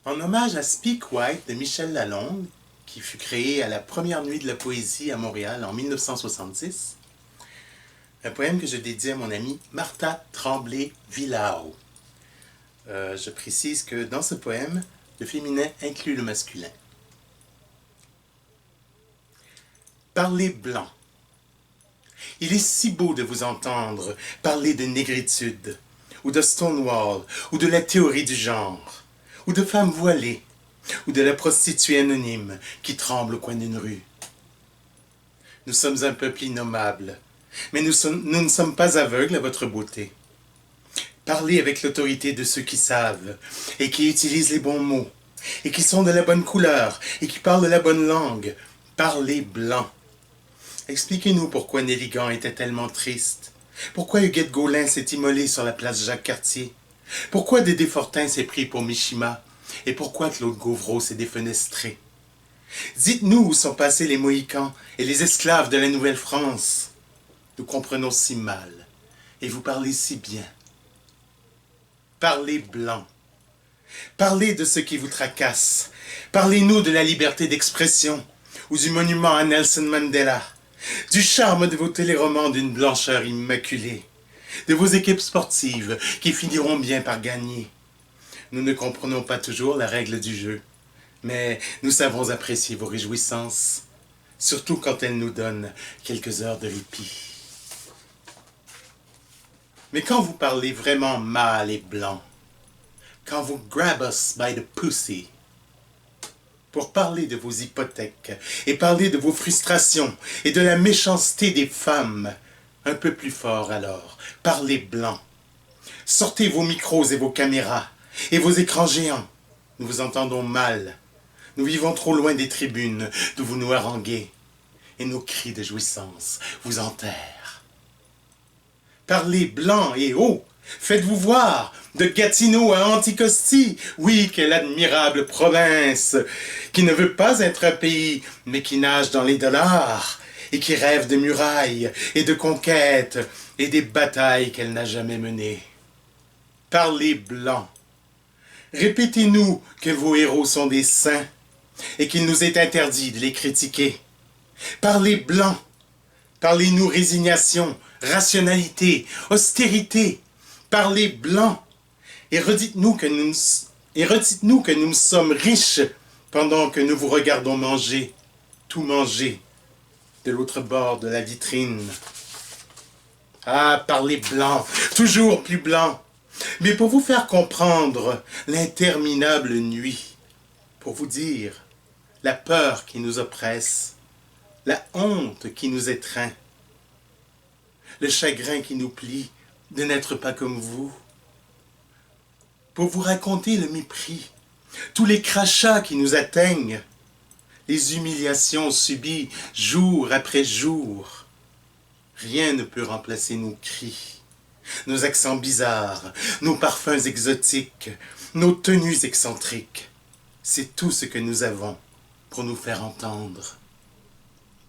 En hommage à Speak White de Michel Lalonde, qui fut créé à la première nuit de la poésie à Montréal en 1966, un poème que je dédie à mon amie Martha Tremblay-Villao. Je précise que dans ce poème, le féminin inclut le masculin. Parlez blanc. Il est si beau de vous entendre parler de négritude, ou de Stonewall, ou de la théorie du genre, ou de femmes voilées, ou de la prostituée anonyme qui tremble au coin d'une rue. Nous sommes un peuple innommable, mais nous ne sommes pas aveugles à votre beauté. Parlez avec l'autorité de ceux qui savent, et qui utilisent les bons mots, et qui sont de la bonne couleur, et qui parlent la bonne langue. Parlez blanc. Expliquez-nous pourquoi Nelligan était tellement triste. Pourquoi Huguette Gaulin s'est immolé sur la place Jacques-Cartier. Pourquoi Dédé Fortin s'est pris pour Mishima. Et pourquoi Claude Gauvreau s'est défenestré. Dites-nous où sont passés les Mohicans et les esclaves de la Nouvelle-France. Nous comprenons si mal, et vous parlez si bien. Parlez blanc. Parlez de ce qui vous tracasse. Parlez-nous de la liberté d'expression, ou du monument à Nelson Mandela, du charme de vos téléromans d'une blancheur immaculée, de vos équipes sportives qui finiront bien par gagner. Nous ne comprenons pas toujours la règle du jeu, mais nous savons apprécier vos réjouissances, surtout quand elles nous donnent quelques heures de répit. Mais quand vous parlez vraiment mâle et blanc, quand vous grab us by the pussy, pour parler de vos hypothèques et parler de vos frustrations et de la méchanceté des femmes, un peu plus fort alors, parlez blanc. Sortez vos micros et vos caméras et vos écrans géants. Nous vous entendons mal. Nous vivons trop loin des tribunes d'où vous nous haranguez et nos cris de jouissance vous enterrent. Parlez blanc et haut. Faites-vous voir, de Gatineau à Anticosti, oui, quelle admirable province, qui ne veut pas être un pays, mais qui nage dans les dollars, et qui rêve de murailles, et de conquêtes, et des batailles qu'elle n'a jamais menées. Parlez blanc. Répétez-nous que vos héros sont des saints, et qu'il nous est interdit de les critiquer. Parlez blanc. Parlez-nous résignation, rationalité, austérité. Parlez blanc et redites-nous que nous sommes riches pendant que nous vous regardons manger, tout manger, de l'autre bord de la vitrine. Ah, parlez blanc, toujours plus blanc, mais pour vous faire comprendre l'interminable nuit, pour vous dire la peur qui nous oppresse, la honte qui nous étreint, le chagrin qui nous plie, de n'être pas comme vous, pour vous raconter le mépris, tous les crachats qui nous atteignent, les humiliations subies jour après jour. Rien ne peut remplacer nos cris, nos accents bizarres, nos parfums exotiques, nos tenues excentriques. C'est tout ce que nous avons pour nous faire entendre.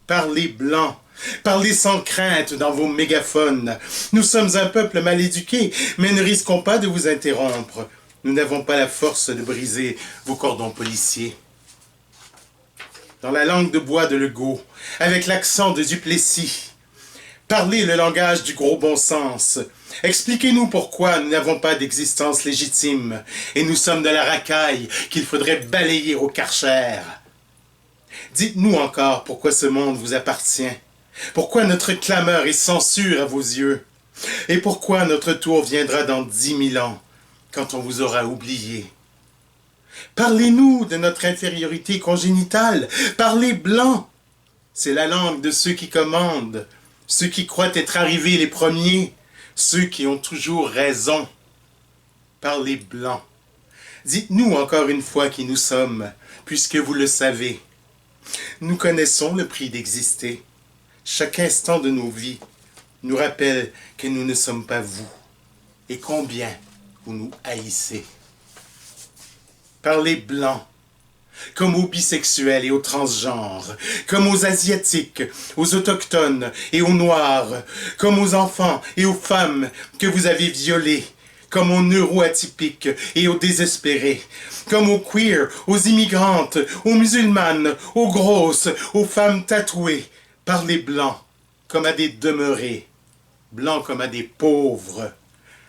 Parlez blanc, parlez sans crainte dans vos mégaphones. Nous sommes un peuple mal éduqué, mais ne risquons pas de vous interrompre. Nous n'avons pas la force de briser vos cordons policiers. Dans la langue de bois de Legault, avec l'accent de Duplessis, parlez le langage du gros bon sens. Expliquez-nous pourquoi nous n'avons pas d'existence légitime et nous sommes de la racaille qu'il faudrait balayer au Karcher. Dites-nous encore pourquoi ce monde vous appartient, pourquoi notre clameur est censure à vos yeux, et pourquoi notre tour viendra dans 10 000 ans, quand on vous aura oublié. Parlez-nous de notre infériorité congénitale, parlez blanc. C'est la langue de ceux qui commandent, ceux qui croient être arrivés les premiers, ceux qui ont toujours raison. Parlez blanc. Dites-nous encore une fois qui nous sommes, puisque vous le savez. Nous connaissons le prix d'exister. Chaque instant de nos vies nous rappelle que nous ne sommes pas vous et combien vous nous haïssez. Parlez blanc, comme aux bisexuels et aux transgenres, comme aux asiatiques, aux autochtones et aux noirs, comme aux enfants et aux femmes que vous avez violés, comme aux neuroatypiques et aux désespérés, comme aux queers, aux immigrantes, aux musulmanes, aux grosses, aux femmes tatouées par les blancs, comme à des demeurés, blancs comme à des pauvres,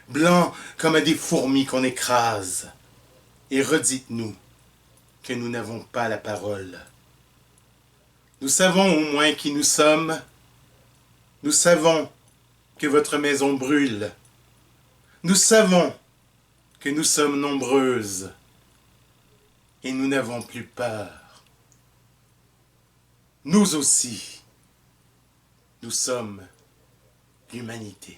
blancs comme à des fourmis qu'on écrase. Et redites-nous que nous n'avons pas la parole. Nous savons au moins qui nous sommes. Nous savons que votre maison brûle. Nous savons que nous sommes nombreuses. Et nous n'avons plus peur. Nous aussi, nous sommes l'humanité.